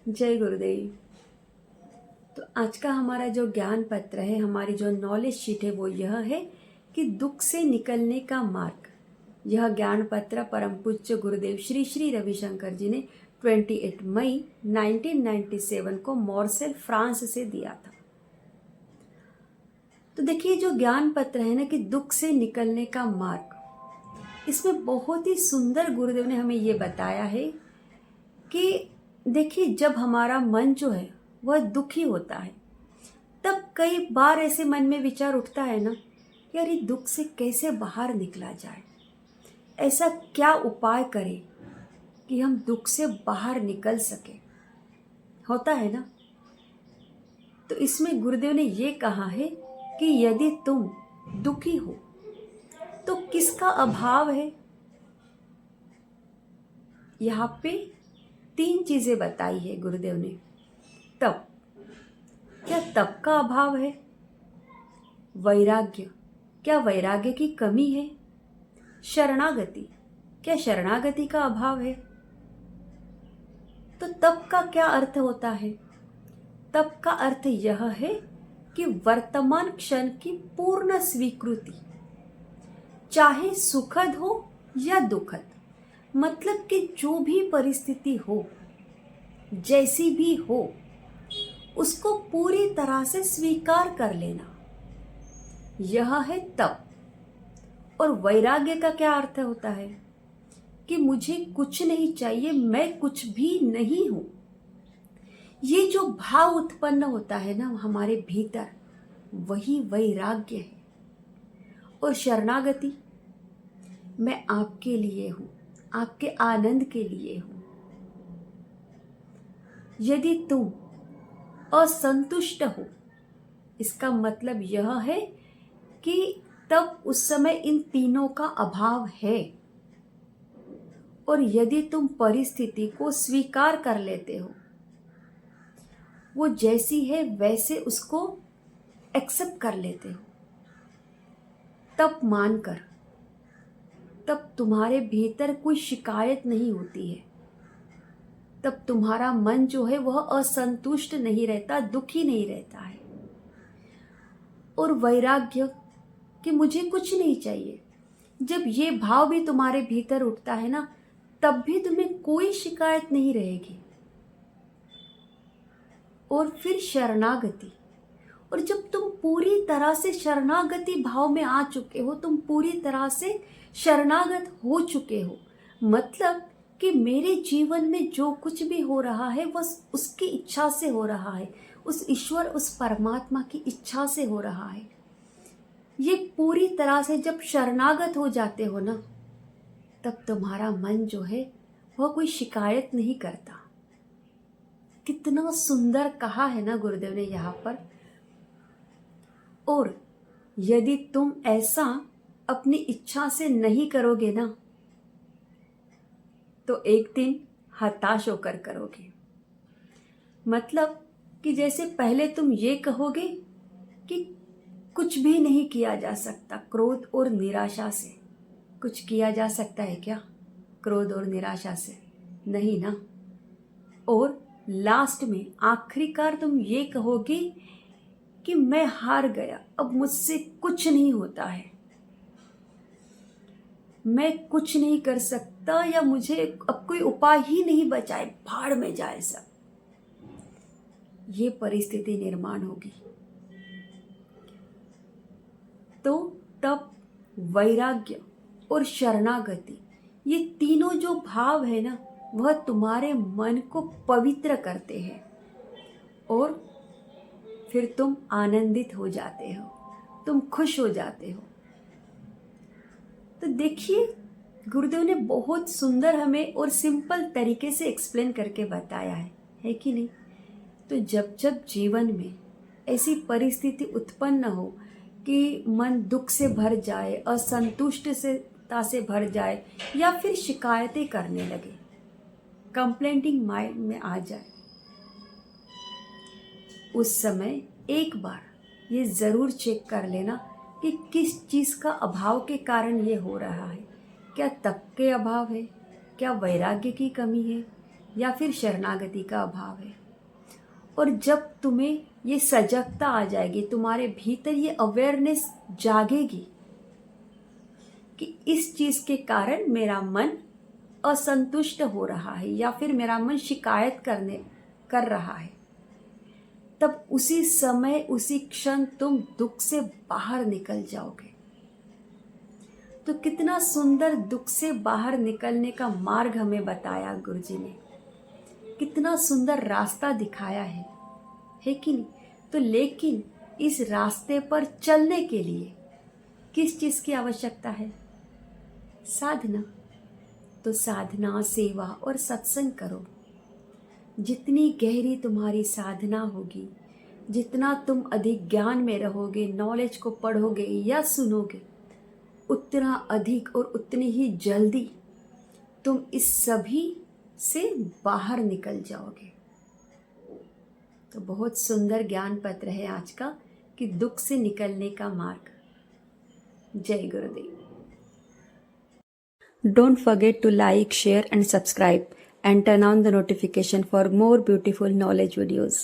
जय गुरुदेव। तो आज का हमारा जो ज्ञान पत्र है, हमारी जो नॉलेज शीट है वो यह है कि दुख से निकलने का मार्ग। यह ज्ञान पत्र परम पूज्य गुरुदेव श्री श्री रविशंकर जी ने 28 मई 1997 को मॉर्सेल फ्रांस से दिया था। तो देखिए, जो ज्ञान पत्र है ना कि दुख से निकलने का मार्ग, इसमें बहुत ही सुंदर गुरुदेव ने हमें ये बताया है कि देखिए, जब हमारा मन जो है वह दुखी होता है, तब कई बार ऐसे मन में विचार उठता है ना कि यार, ये दुख से कैसे बाहर निकला जाए, ऐसा क्या उपाय करें कि हम दुख से बाहर निकल सके। होता है ना। तो इसमें गुरुदेव ने ये कहा है कि यदि तुम दुखी हो तो किसका अभाव है। यहाँ पे 3 चीजें बताई है गुरुदेव ने। तप, क्या तप का अभाव है? वैराग्य, क्या वैराग्य की कमी है? शरणागति, क्या शरणागति का अभाव है? तो तप का क्या अर्थ होता है? तप का अर्थ यह है कि वर्तमान क्षण की पूर्ण स्वीकृति, चाहे सुखद हो या दुखद, मतलब कि जो भी परिस्थिति हो, जैसी भी हो, उसको पूरी तरह से स्वीकार कर लेना, यह है तप। और वैराग्य का क्या अर्थ होता है कि मुझे कुछ नहीं चाहिए, मैं कुछ भी नहीं हूं। ये जो भाव उत्पन्न होता है ना हमारे भीतर, वही वैराग्य है। और शरणागति, मैं आपके लिए हूं, आपके आनंद के लिए हूं। यदि तुम असंतुष्ट हो, इसका मतलब यह है कि तब उस समय इन तीनों का अभाव है। और यदि तुम परिस्थिति को स्वीकार कर लेते हो, वो जैसी है वैसे उसको एक्सेप्ट कर लेते हो, तब मानकर, तब तुम्हारे भीतर कोई शिकायत नहीं होती है। तब तुम्हारा मन जो है वह असंतुष्ट नहीं रहता, दुखी नहीं रहता है। और वैराग्य कि मुझे कुछ नहीं चाहिए, जब ये भाव भी तुम्हारे भीतर उठता है ना, तब भी तुम्हें कोई शिकायत नहीं रहेगी। और फिर शरणागति, और जब तुम पूरी तरह से शरणागति भाव में आ चुके हो, तुम पूरी तरह से शरणागत हो चुके हो, मतलब कि मेरे जीवन में जो कुछ भी हो रहा है वह उसकी इच्छा से हो रहा है, उस ईश्वर, उस परमात्मा की इच्छा से हो रहा है। ये पूरी तरह से जब शरणागत हो जाते हो ना, तब तुम्हारा मन जो है वह कोई शिकायत नहीं करता। कितना सुंदर कहा है ना गुरुदेव ने यहाँ पर। और यदि तुम ऐसा अपनी इच्छा से नहीं करोगे ना, तो एक दिन हताश होकर करोगे। मतलब कि जैसे पहले तुम ये कहोगे कि कुछ भी नहीं किया जा सकता, क्रोध और निराशा से कुछ किया जा सकता है क्या? क्रोध और निराशा से नहीं ना। और लास्ट में आखिरकार तुम ये कहोगे कि मैं हार गया, अब मुझसे कुछ नहीं होता है, मैं कुछ नहीं कर सकता, या मुझे अब कोई उपाय ही नहीं बचा है, भाड़ में जाए सब। ये परिस्थिति निर्माण होगी। तो तब वैराग्य और शरणागति, ये तीनों जो भाव है ना, वह तुम्हारे मन को पवित्र करते हैं और फिर तुम आनंदित हो जाते हो, तुम खुश हो जाते हो। तो देखिए, गुरुदेव ने बहुत सुंदर हमें और सिंपल तरीके से एक्सप्लेन करके बताया है कि नहीं। तो जब जब जीवन में ऐसी परिस्थिति उत्पन्न हो कि मन दुख से भर जाए, असंतुष्टता से भर जाए, या फिर शिकायतें करने लगे, कंप्लेंटिंग माइंड में आ जाए, उस समय एक बार ये ज़रूर चेक कर लेना कि किस चीज़ का अभाव के कारण ये हो रहा है। क्या तप के अभाव है? क्या वैराग्य की कमी है? या फिर शरणागति का अभाव है। और जब तुम्हें ये सजगता आ जाएगी, तुम्हारे भीतर ये अवेयरनेस जागेगी कि इस चीज के कारण मेरा मन असंतुष्ट हो रहा है या फिर मेरा मन शिकायत कर रहा है, तब उसी समय उसी क्षण तुम दुख से बाहर निकल जाओगे। तो कितना सुंदर दुख से बाहर निकलने का मार्ग हमें बताया गुरुजी ने, कितना सुंदर रास्ता दिखाया है कि नहीं? तो लेकिन इस रास्ते पर चलने के लिए किस चीज की आवश्यकता है? साधना। तो साधना, सेवा और सत्संग करो। जितनी गहरी तुम्हारी साधना होगी, जितना तुम अधिक ज्ञान में रहोगे, नॉलेज को पढ़ोगे या सुनोगे, उतना अधिक और उतनी ही जल्दी तुम इस सभी से बाहर निकल जाओगे। तो बहुत सुंदर ज्ञान पत्र है आज का कि दुख से निकलने का मार्ग। जय गुरुदेव। Don't forget to like, share and subscribe and turn on the notification for more beautiful knowledge videos.